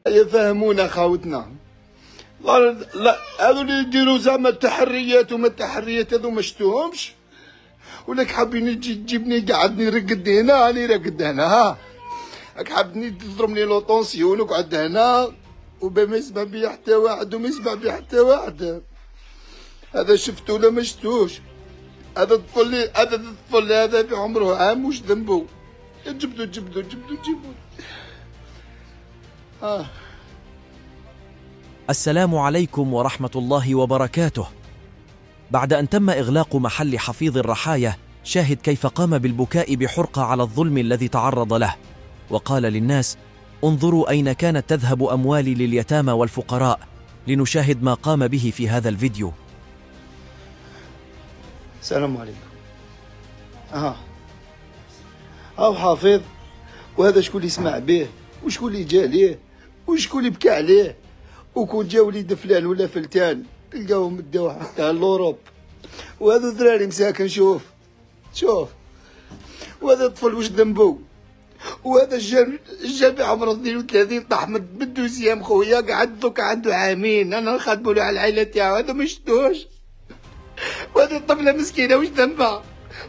يفهمونا خاوتنا. لا هذو اللي يديروا زعما التحريات وما التحريات هذو ما شفتوهمش، ولك حابين تجيبني قعدني رقد هنا راني راقد هنا، ها راك حابني تضربني لوطونسيون وقعد هنا وما يسمع بيا حتى واحد وما يسمع بيا حتى واحد. هذا شفتو ولا ما شفتوش؟ هذا الطفل هذا في عمره عام، وش ذنبو؟ جبدو. السلام عليكم ورحمة الله وبركاته. بعد أن تم إغلاق محل حفيظ الرحايا، شاهد كيف قام بالبكاء بحرقة على الظلم الذي تعرض له، وقال للناس: انظروا أين كانت تذهب أموالي لليتامى والفقراء. لنشاهد ما قام به في هذا الفيديو. السلام عليكم. هاو حافظ، وهذا شكون اللي يسمع به، وشكون اللي جا ليه، وشكون اللي بكى عليه. وكون جا وليد فلان ولا فلتان تلقاوهم داو حتى لوروب. وهذا الدراري مساكن، شوف وهذا الطفل واش ذنبو؟ وهذا الجال بعمره 32 طاح من الدوسيام خويا، قعد دوكا عنده عامين، انا نخدمو له على العائله تاعو، هذا ما شفتوش. وهذه الطفله مسكينه واش ذنبها؟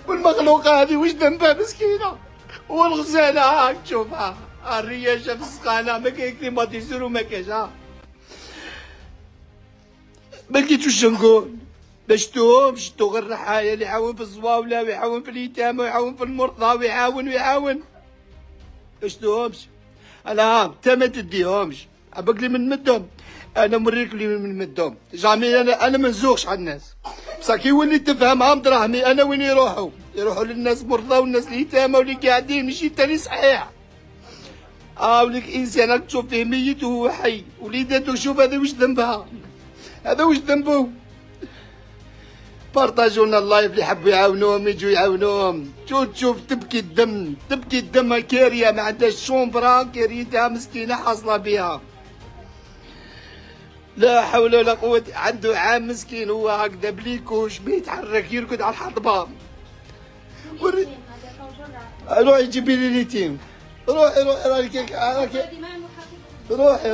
والمخلوقه هذه واش ذنبها مسكينه؟ والغزاله هاك تشوفها، الرياشه في السقانه ما كاين كليماتيزور وما كاش. ما لقيتوش واش نقول، ما شفتوهمش. شفتو غير الرحايا اللي يعاون في الزواوله ويعاون في اليتامى ويعاون في المرضى ويعاون. ما شفتوهمش. انا انت ما تديهمش، عباك لي من مدهم، انا مريك لي من مدهم. جامي انا ما نزوقش على الناس، بصح كي وليت تفهمهم دراهمي انا وين يروحوا للناس مرضى والناس اليتامى واللي قاعدين ماشي تاني صحيح. وليك انسان راك تشوف فيه ميت وهو حي، وليداتو شوف هذا واش ذنبها، هذا واش ذنبو. بارطاجونا اللايف اللي حبوا يعاونوهم يجوا يعاونوهم. تشوف تبكي الدم كاريه ما عندهاش شومبرا، كاريتها مسكينه حاصله بها، لا حول ولا قوه. عنده عام مسكين هو هكذا بليكوش ما يتحرك، يرقد على الحطبه. روحي جيبي لي اليتيم، روحي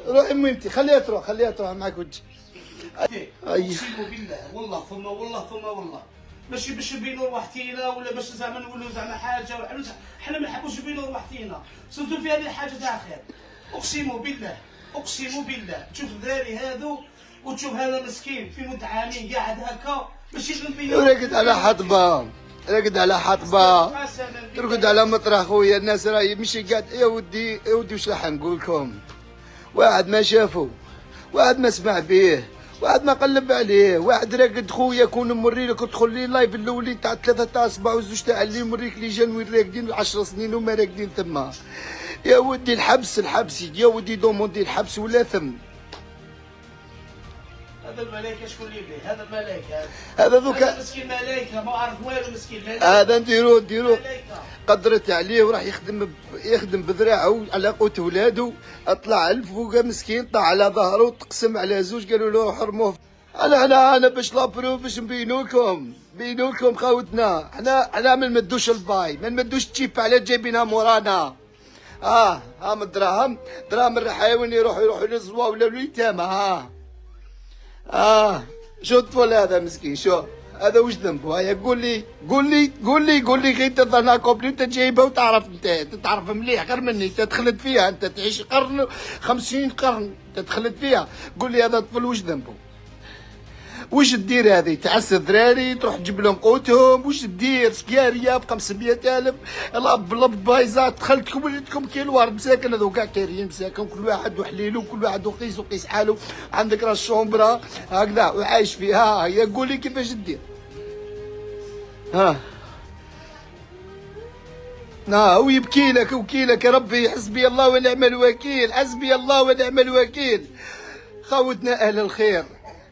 روحي ميمتي، خليها تروح معك وجه. اقسم بالله والله ثم والله ماشي باش نبينوا رواحتينا ولا باش زعما نقولوا زعما حاجه، حنا ما نحبوش نبينوا رواحتينا، سنتو في هذه الحاجه تاع خير. اقسم بالله تشوف الدراري هذو وتشوف هذا مسكين في مده عامين قاعد هكا ماشي نبينوا. راقد على حطبه، ترقد على مطرح خويا. الناس راهي ماشي قاعد. يا ودي واش راح نقول لكم؟ واحد ما شافو، واحد ما سمع به، واحد ما قلب عليه، واحد راقد خويا. كون نوري لك تدخل لي لايف الاولين تاع 3 تاع 7 وزوج تاع اللي نوريك لي جان وين راقدين 10 سنين وما راقدين ثما. يا ودي الحبس يا ودي دوموندي الحبس ولا ثم. هذا الملائكه شكون اللي به؟ هذا الملائكه هذا ذوك مسكين ملائكه ما عرف والو مسكين. هذا نديرو قدرت عليه وراح يخدم بذراعه على قوت ولادو. اطلع الفوق مسكين، طلع على ظهره تقسم على زوج، قالوا له روح ارموه. انا باش لابروف باش نبينو لكم خاوتنا. حنا ما نمدوش الباي، ما نمدوش التشيب على جايبينها مورانا. من دراهم الرحايا وين يروحوا للزوا ولا اليتامى. شو الطفل هذا مسكين، شو هذا واش ذنبه؟ هيا قول لي غير تظنها كوبلي انت جايبها وتعرف. انت تعرف مليح غير مني، انت دخلت فيها، انت تعيش قرن 50 قرن انت دخلت فيها. قول لي هذا الطفل واش ذنبه؟ واش دير هذه؟ تعس الدراري تروح تجيب لهم قوتهم، واش دير؟ سكاريه ب 500,000 الاب بايزه، دخلتكم وليتكم كيلوار مساكن. هذو كاع كاريين مساكن، كل واحد وحليلو، كل واحد وقيس حاله. عندك راه الشومبرا هكذا وعايش فيها. هيا قول لي كيفاش دير. ويبكي لك يا ربي. حسبي الله ونعم الوكيل. خوتنا اهل الخير،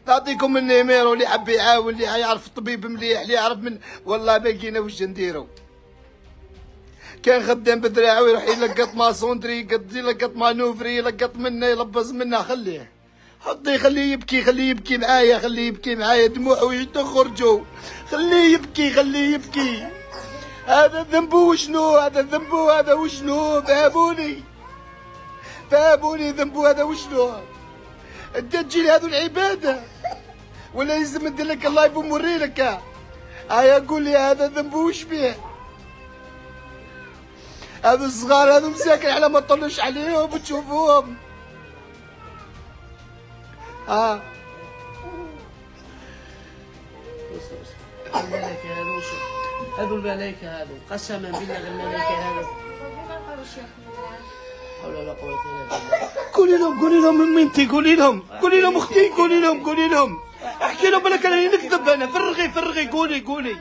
نعطيكم النيميرو اللي حاب يعاون، اللي يعرف الطبيب مليح، اللي يعرف من والله ما لقينا واش نديرو. كان خدام بذراعو يروح يلقط ماسوندري، يلقط مانوفري، يلقط منه يلبز منه. خليه خليه يبكي معايا، دموعه تخرجوا. خليه يبكي. هذا ذنبه وشنو؟ هذا وشنو؟ فهموني ذنبو هذا وشنو؟ انت تجي لي هذو العباده ولا لازم ندير لك اللايف ونوري لك؟ هيا قول لي هذا ذنبو وش بيه؟ هذو الصغار هذو مساكن على ما تطلش عليهم وتشوفوهم. الملائكة هذو هذو الملائكة هذو قسما بالله الملائكة هذو حول ولا قوة إلا بالله. قولي لهم امي قولي لهم اختي قولي لهم احكي لهم بالك انا نكذب انا. فرغي قولي.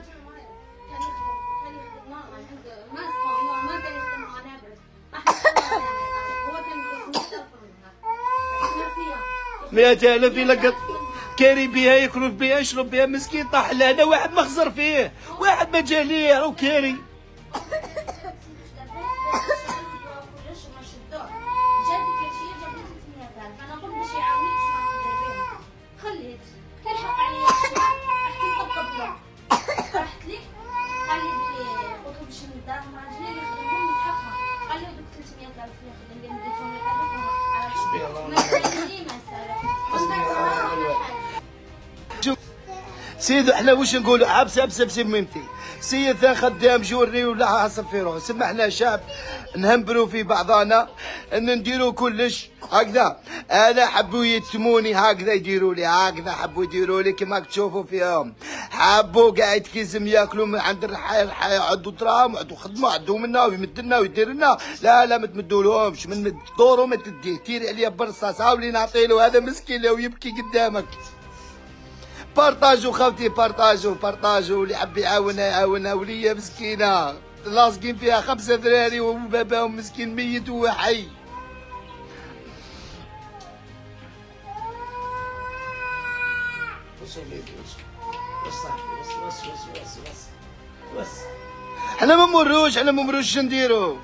مئة ألف يلقط كاري بها ياكل بها يشرب بها مسكين طاح لهنا واحد ما خزر فيه واحد ما جا ليه راهو كاري. سيدو احنا واش نقولوا عبس ميمتي سيد ثان خدام جوري ولا حاصل في روحه. سما احنا شعب نهمبروا في بعضنا ان نديروا كلش هكذا. انا حبوا يتموني هكذا يديروا لي هكذا حبوا يديروا لي كما تشوفوا فيهم. حبوا قاعد كيزم ياكلوا من عند الرحايا عندو دراهم عندو خدمه عندو منا ويمد لنا ويدير لنا. لا ما تمدولهمش من دورو ما تديه. تيري عليا برصاص هاولي نعطيلو هذا مسكين لو يبكي قدامك. بارطاجو خاوتي بارطاجو اللي حب يعاونها وليا مسكينه لاصقين فيها 5 ذراري وباباهم مسكين ميت وهو حي. حنا ما نمروش نديرو.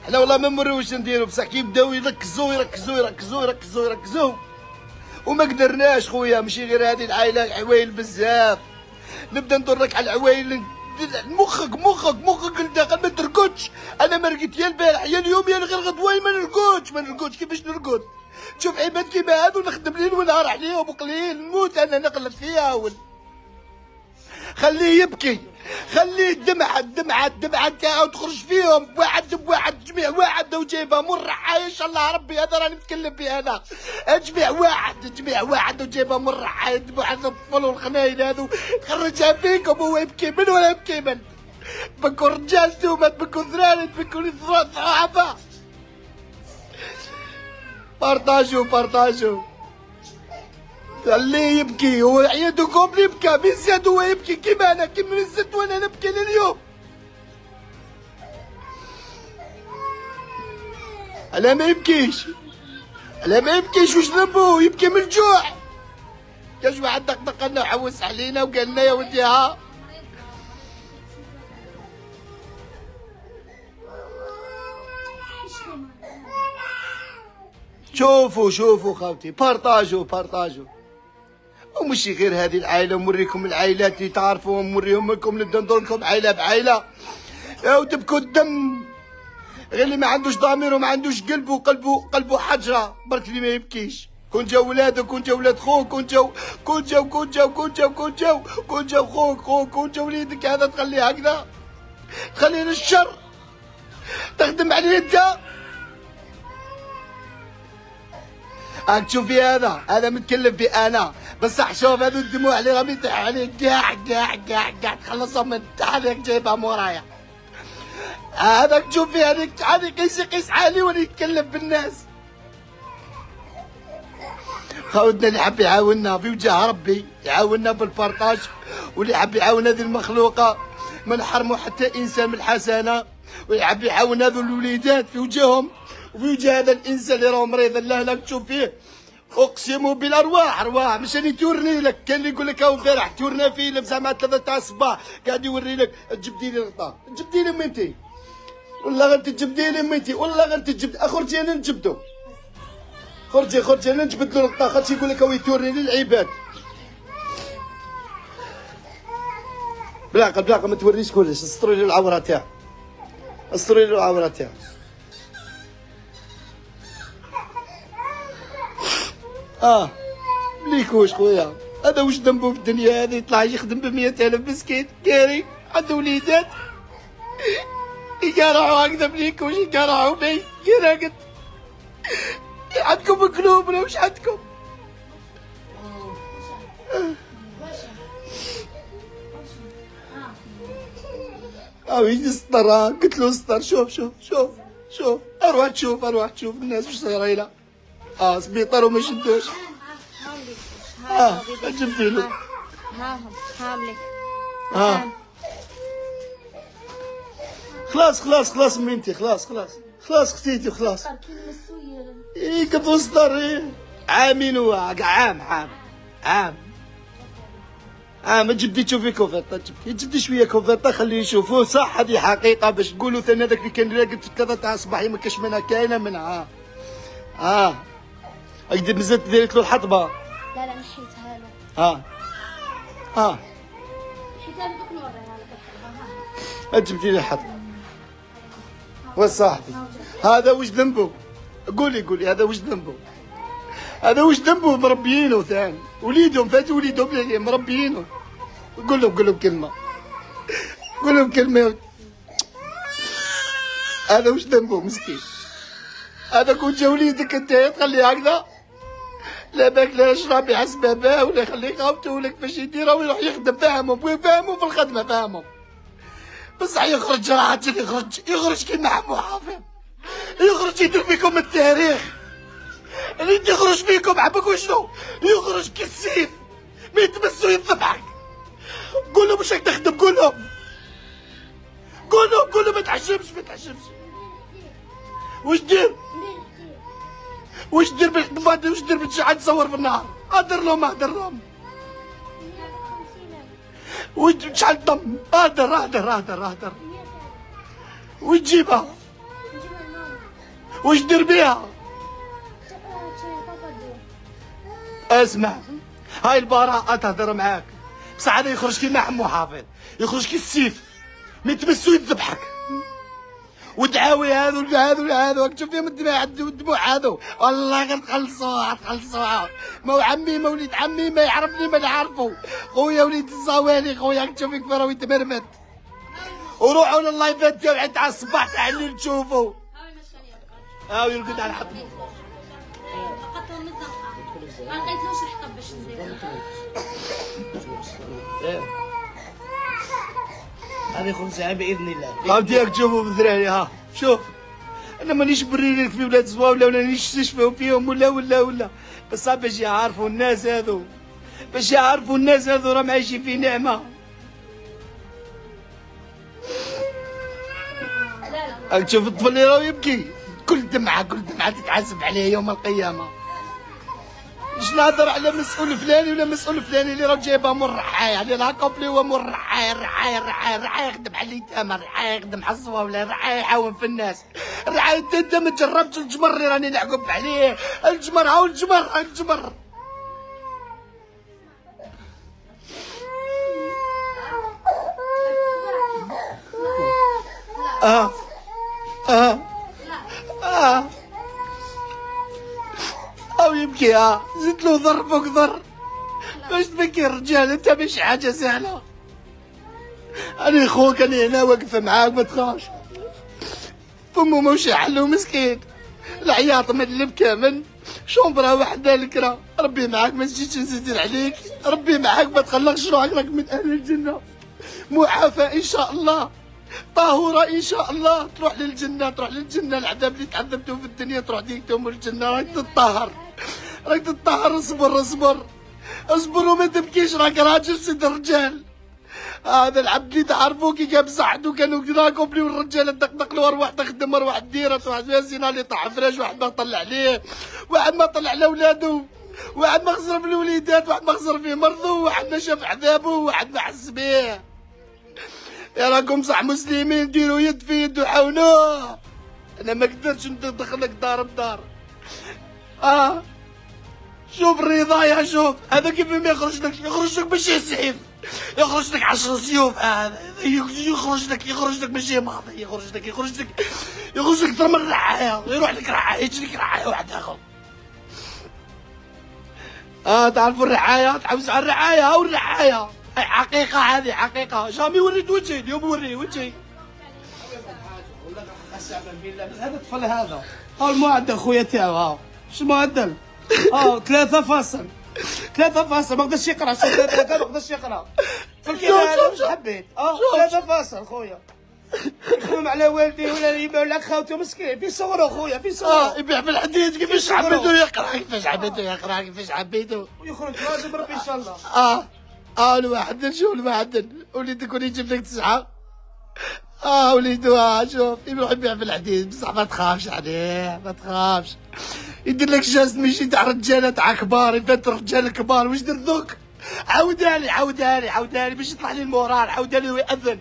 حنا والله ما نمروش نديرو بصح كي بداو يركزوا وما قدرناش خويا. ماشي غير هذه العائله عوايل بزاف. نبدا ندرك على العوايل مخك لداخل ما ترقدش. انا ما رقدت يا البارح يا اليوم يا غير غدوه ما نرقدش. كيفاش نرقد؟ شوف عباد كيما هادو نخدم ليل ونهار عليهم وقليل نموت انا نقلب فيها خليه يبكي خليه الدمعه تاعو تخرج فيهم واحد بواحد. جميع واحد لو جايبها من الرحايا ان شاء الله ربي هذا راني نتكلم به انا. جميع واحد لو جايبها من الرحايا واحد الطفل والخنايل هذو تخرجها فيكم وهو يبكي من ولا يبكي من. تبكوا رجال توما تبكوا ذراري تبكوا ضعفاء. بارطاجو خليه يبكي. هو عيادكم اللي يبكى من زاد هو يبكي كيما انا كيما زدت وانا نبكي لليوم. على ما يبكيش واش ذنبو؟ يبكي من الجوع. كاش واحد دقدق لنا وحوس علينا وقال لنا يا ولدي ها شوفوا خاوتي بارطاجو ومشي غير هذه العائله. نوريكم العائلات اللي تعرفوهم نوريهم لكم نبدا ندور لكم عائله بعائله وتبكوا الدم. غير اللي ما عندوش ضمير وما عندوش قلبه حجره برك اللي ما يبكيش. كون جا ولادك كون جا ولاد خوك كون جا خوك كون جا وليدك هذا تخليه هكذا تخليه للشر تخدم عليه انت. راك تشوفي هذا متكلم بي انا بصح. شوف هذو الدموع اللي راهم يطيحوا عليه كاع تخلصهم من هذاك جايبها مورايا. هذاك تشوفي هذيك قيس عالي ولا يتكلم بالناس. خاوتنا اللي حب يعاوننا في وجه ربي يعاوننا بالبارطاج واللي حب يعاون هذه المخلوقه ما نحرموا حتى انسان من الحسنه. واللي حب يعاون هذو الوليدات في وجههم وفي وجه هذا الانسان اللي راهو مريض الله لا تشوف فيه. اقسم بالارواح مش اللي تورني لك. كان اللي يقول لك هاو البارح تورنا فيلم زعما 3 تاع الصباح قاعد يوري لك تجبدي لي الغطاء تجبدي لي ميتي والله غير تجبدي لي ميتي والله غير تجبد. خرجي انا نجبدو خرجي انا نجبد له الغطاء خاطر يقول لك هو يتورني للعباد. بلاقه ما توريش كلش. استري له العوره تاعو مليكوش خويا، هذا واش ذنبو في الدنيا هذه؟ يطلع يخدم ب100,000 مسكين كاري عنده وليدات يقارعوا هكذا مليكوش، يقارعوا بي كي راقد. عندكم قلوب ولا واش عندكم؟ يجي السطر. قلت له السطر شوف اروح تشوف الناس واش صايره لها. سبيطار وما شدوش. جبدي له. هاملك. خلاص ميمتي، خلاص ختيتي خلاص. كتو السطر عامين هو عام. ما تجبدي تشوفي كوفرطه، تجبدي شويه كوفرطه خليه يشوفوه صح. هذه حقيقه باش تقولوا ثاني هذاك اللي كان راقد في 3 تاع الصباح ما كاش منها كاينه منها. هكذا مازال دارت له الحطبه. لا نحيتها له. نحيتها له دوك نوريها لك. جبتي لي الحطبه وصاحبي. هذا واش ذنبه؟ قولي هذا واش ذنبه؟ مربيينه ثاني وليدهم، فاتوا وليدهم مربيينه. قول لهم كلمه. هذا واش ذنبه مسكين؟ هذا كون جا وليدك انت تخليه هكذا لا باك لا شراب يحسب باه ولا يخليه خاوته ولا كيفاش يديرها ويروح يخدم. فاهمهم في الخدمه فاهمهم، بصح يخرج راجل يخرج كيما حمو حافظ، يخرج يدير فيكم التاريخ اللي يخرج فيكم. عباك وشنو؟ يخرج كالسيف ما يتمسو يذبحك. قول لهم واش راك تخدم، قول لهم ما تحشمش. واش دير بالخدمات؟ واش دير بالشحال تصور في النهار؟ هدر لهم واش شحال ضم؟ هدر واش تجيبها؟ واش دير بيها؟ اسمع، هاي البراءة تهدر معاك، بصح هذا يخرج كيما حمو حافظ، يخرج كي السيف ما يتمسو يذبحك. ودعاوي هذو راك تشوف فيهم الدموع هذو، والله غير تخلصوها. ما هو عمي ما وليد عمي ما يعرفني ما نعرفو، خويا وليد الزوالي خويا راك تشوف كيف راهو يتمرمد. وروحوا لللايفات تاعو تاع الصباح تاع الليل تشوفوا. يرقد على الحطب. ما لقيتلوش الحطب باش ندير. هذه خمسة باذن الله. فهمتي تشوفوا بالذراري. شوف انا مانيش بري لك في ولاد زواوله ولا نستشفوا فيهم ولا بصح باش يعرفوا الناس هذو راهم عايشين في نعمه. راك تشوف الطفل اللي راهو يبكي، كل دمعه تتحاسب عليه يوم القيامه. مش نهضر على مسؤول فلاني ولا مسؤول فلاني اللي راه جايبها من الرحاية، يعني راه كوبلي هو من الرحاية يخدم على اليتامى، الرحاية يخدم على الصواولة، الرحاية يعاون في الناس. الرحاية انت ما تجربتش الجمر اللي راني نعقب عليه، الجمر يبكي. زدت له ضر فوق ضر. باش تبكي الرجال انت مش حاجه سهله. انا خوك انا هنا واقفه معاك ما تخافش. فمو ماشي حلو مسكين، العياط من البكا من شومبرا وحده الكرا. ربي معاك ما تجيش نزيد عليك، ربي معاك ما تخلقش روحك راك من اهل الجنه، معافى ان شاء الله، طهورة ان شاء الله، تروح للجنه العذاب اللي تعذبتوا في الدنيا تروح ديكتهم الجنه. راك تطهر. اصبر وما تبكيش، راك راجل سيد الرجال. هذا العبد اللي تعرفوه كي جاب صحته كانوا راكم بلي والرجاله تدقدق له، واحد تخدم واحد ديره، واحد فيها زينه اللي طاح فراش، واحد ما طلع عليه، واحد ما طلع على ولادو، واحد ما خسر في الوليدات، واحد ما خسر في مرضو، واحد ما شاف عذابه، واحد ما حس بيه. يا راكم صح مسلمين ديروا يد في يد وحاولوه. انا ما قدرتش ندخلك دار بدار. شوف الرضايا، شوف هذا كيف ما يخرج لك ماشي سيف، يخرج لك 10 سيوف. هذا يخرج لك ماشي ماضي، يخرج لك ضرب الرعايه، يروح لك رعايه، يجي لك رعايه واحد اخر. تعرفوا الرعايه، تحوس على الرعايه. هاو الرعايه، هاي حقيقه، هذه حقيقه. جامي وريت وجهي اليوم، وري وجهي. قسما بالله هذا الطفل هذا هاو المعدل خويا تاعو. هاو شو المعدل؟ 3 فاصل ما قدرش يقرا. شوف 3 ما قدرش يقرا. في الكلام مش حبيت. 3 فاصل خويا يخدم على والديه ولا يبيع لك خاوته مسكين. في صوره خويا، في صوره. يبيع في الحديد. كيفاش حبيتو يقرا؟ كيفاش حبيتو ويخرج لازم ربي ان شاء الله. الواحد شوف الواحد وليدك يجيب لك 9. وليدو شوف يروح يبيع في الحديد. بصح ما تخافش عليه، ما تخافش. يدير لك جسم يجي تاع رجاله تاع كبار، يفات الرجال الكبار. واش درت دوك؟ عاودها لي باش يطلع لي المورال. عاودها لي ويأذن.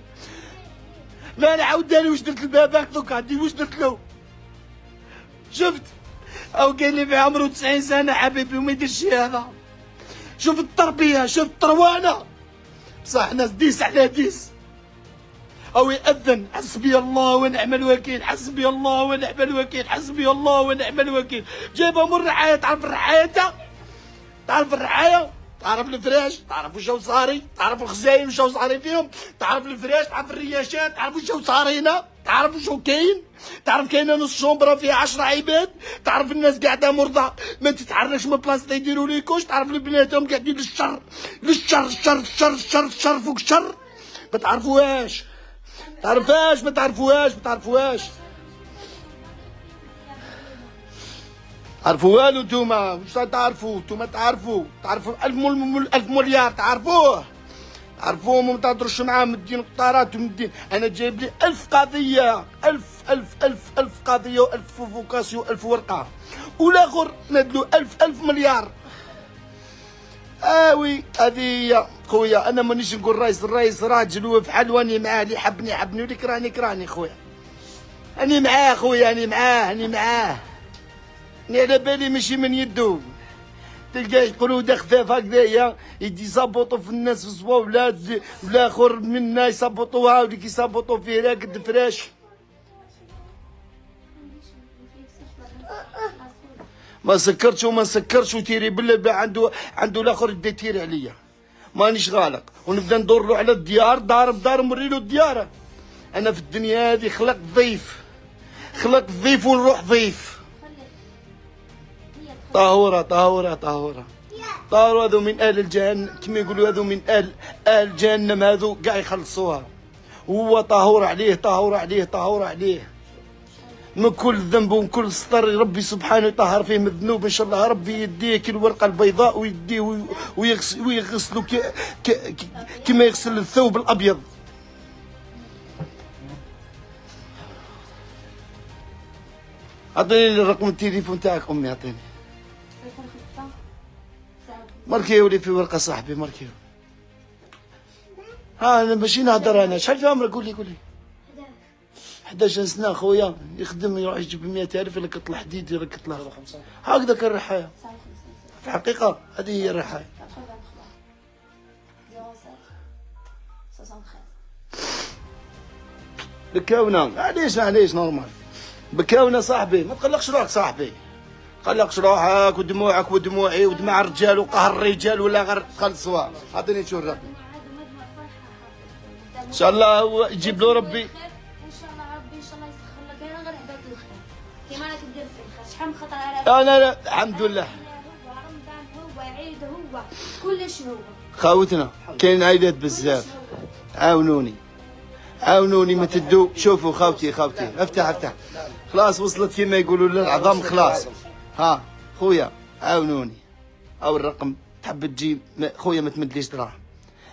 لا عاودها لي واش درت لباباك دوك. عندي واش درت له. شفت قايل لي في عمره 90 سنه حبيبي وما يديرش هذا. شوف التربيه، شوف التروانه. بصح ناس 10 على 10. أو يأذن حسبي الله ونعم الوكيل، حسبي الله ونعم الوكيل، حسبي الله ونعم الوكيل. جايبها من الرعاية. تعرف الرعاية انت؟ تعرف الرعاية؟ تعرف الفراش؟ تعرف وشو صاري؟ تعرف الخزاين وشو صاري فيهم؟ تعرف الفراش؟ تعرف الرياشات؟ تعرف وشو صاري هنا؟ تعرف وشو كاين؟ تعرف كاينه نص شومبرا فيها 10 عباد؟ تعرف الناس قاعده مرضى ما تتحركش من بلاصتها يديروا لي كوش؟ تعرف البنات هم قاعدين للشر الشر فوق الشر؟ ما تعرفوهاش. ما تعرفوهاش. عرفوا والو نتوما. واش تعرفوا نتوما؟ تعرفوا 1000 مليار. تعرفوهم وما تهضروش معاهم. مدين قطارات ومدين. انا جايب لي 1000 قضيه، 1000 قضيه و1000 فوكاسيو، 1000 ورقه. والاخر نادلو 1000 مليار. وي هذه هي خويا. انا مانيش نقول الرئيس راجل وفحال. واني معاه. اللي يحبني واللي يكرهني خويا. اني معاه خويا، اني معاه. اني على بالي ماشي من يدو. تلقاه يقولوا دا خفاف هكذايا يدي يصبطوا في الناس في الصوا والاخر منا يصبطوها واللي كيصبطوا فيه راقد فراش. ما سكرتش وتيري بالله. عنده الاخر يبدا يتيري عليا. مانيش غالق ونبدا ندور له على الديار. دار بدار نوري له الديار. انا في الدنيا هذه خلقت ضيف ونروح ضيف. طهورة هذو من اهل الجهنم كما يقولوا. هذو من اهل جهنم. هذو كاع يخلصوها. هو طهور عليه من كل ذنب ومن كل سطر. ربي سبحانه يطهر فيه من الذنوب ان شاء الله. ربي يديه الورقه البيضاء ويديه ويغسلوا كما يغسل الثوب الابيض. اعطيني رقم التليفون تاعك امي. اعطيني. ماركيو لي في ورقه صاحبي. ماركيو. انا ماشي نهضر. انا شحال في عمرك؟ قولي 11 سنه خويا. يخدم يروح يجيب 100,000 يركط الحديد يركط له. هكذا كان الرحايه في الحقيقه. هذه هي الرحايه. بكاونا. علاش نورمال بكاونا صاحبي. ما تقلقش روحك صاحبي. قلقش روحك ودموعك ودموعي ودماع الرجال وقهر الرجال ولا غير خلصوا. عطيني نشوف الرقم ان شاء الله. هو يجيب له ربي ان شاء الله. ربي ان شاء الله يسخر لك انا غير عباد الخير كيما راك دير في الخير. شحال من خطر على انا الحمد لله. هو رمضان هو عيد هو كلش هو. خاوتنا كاين عائلات بزاف. عاونوني ما تدو. شوفوا خاوتي افتح خلاص. وصلت كما يقولوا للعظام خلاص. خويا عاونوني. او الرقم تحب تجي خويا ما تمدليش دراهم.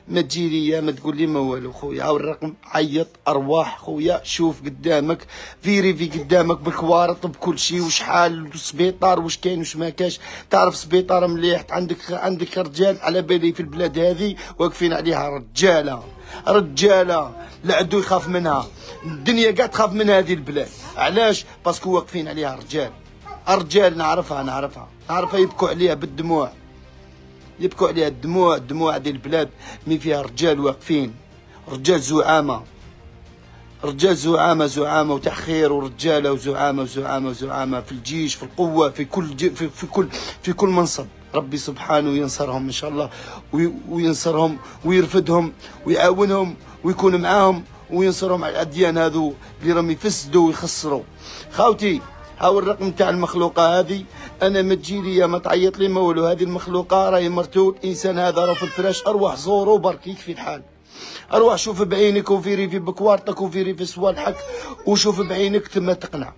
ما تجي ليا ما تقول لي ما والو خويا. او الرقم عيط ارواح خويا. شوف قدامك فيريفي قدامك بالكوارط بكل شيء وشحال السبيطار واش كاين واش ما كاش. تعرف سبيطار مليح. عندك رجال على بالي في البلاد هذه واقفين عليها رجاله. العدو يخاف منها. الدنيا قاعد تخاف من هذه البلاد. علاش؟ باسكو واقفين عليها رجال. نعرفها يبكوا عليها بالدموع. الدموع هذه البلاد مي فيها رجال واقفين. رجال زعامه وتاع خير ورجاله وزعامه في الجيش في القوه في كل منصب. ربي سبحانه ينصرهم ان شاء الله، وينصرهم ويرفدهم ويعاونهم ويكون معاهم وينصرهم على الاديان هذو اللي راهم يفسدوا ويخسروا. خاوتي هاو الرقم تاع المخلوقه هذه، انا ما تجي لي ما تعيط لي ما والو، هذه المخلوقه راهي مرتو، الانسان هذا راه في الفراش، اروح زورو برك يكفي الحال، اروح شوف بعينك وفيري في بكوارتك وفيري في صوالحك وشوف بعينك تما تقنع.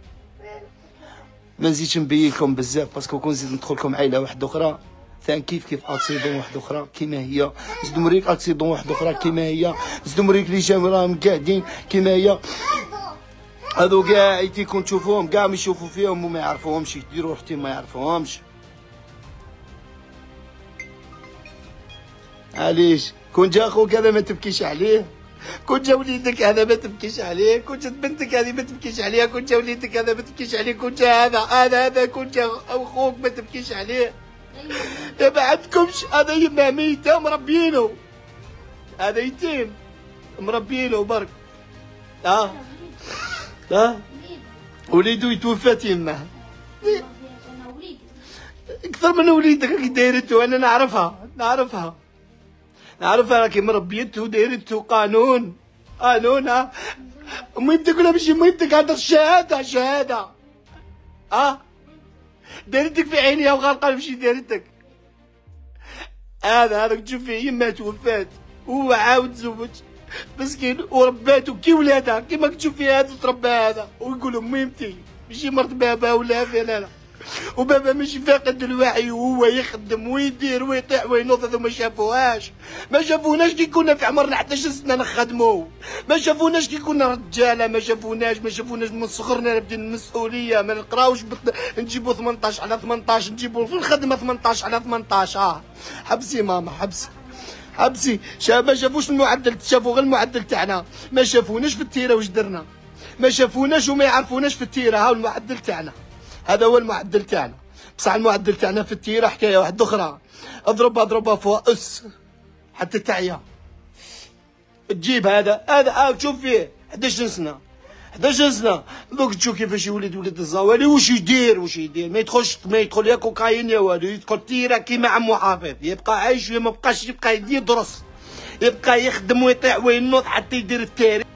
ما نزيدش نبين لكم بزاف باسكو كون نزيد ندخل لكم عائله واحده اخرى ثاني كيف اكسيدون واحده اخرى كيما هي، نزيد نوريك اكسيدون واحده اخرى كيما هي، نزيد نوريك لي جام راهم قاعدين كيما هي. هذو كاع يتيكون تشوفوهم كاع ما يشوفوا فيهم وما يعرفوهمش، يديروا حتى ما يعرفوهمش. علاش كون جا خوك هذا ما تبكيش عليه، كون جا وليدك هذا ما تبكيش عليه، كون جات بنتك هذه ما تبكيش عليها، كون جا وليدك هذا ما تبكيش عليه، كون جا هذا كون جا خوك ما تبكيش عليه. ما عندكمش، هذا يما ميتة مربينه، هذا يتيم مربينه برك. وليدو يتوفى يماه اكثر من وليدك كي دايرته، انا نعرفها راكي مربيته دايرته قانون. ميمتك ولا ماشي ميمتك عندك شهاده دايرتك في عينيها وغالقه ماشي دايرتك. هذا راك تشوف فيه يما توفات وهو عاود تزوج مسكين ورباتو كي ولادها كيما تشوف فيها هذا تربى هذا ويقول ميمتي ماشي مرت بابا ولا فلانه، وبابا ماشي فاقد الوعي وهو يخدم ويدير ويطيح وينوض. هذو ما شافوناش كي كنا في عمرنا 11 سنه نخدموا، ما شافوناش كي كنا رجاله، ما شافوناش من صغرنا نبدا المسؤوليه، ما نقراوش نجيبوا 18 على 18، نجيبوا في الخدمه 18 على 18. حبسي ماما حبسي ما شافوش المعدل، شافوا غير المعدل تاعنا، ما شافوناش في التيره واش درنا، ما شافوناش وما يعرفوناش في التيره. هاو المعدل تاعنا، هذا هو المعدل تاعنا. بصح المعدل تاعنا في التيره حكايه واحده اخرى، اضربها فوق حتى تعيا تجيب هذا تشوف فيه 11 سنه دوك تشوف كيفاش يولد ولد الزوالي واش يدير ما يدخل يا كوكايين يا والو، يدخل تيره كيما عمو حافظ، يبقى عايش ما بقاش يبقى يدير درس، يبقى يخدم ويطيح وينوض حتى يدير التاريخ.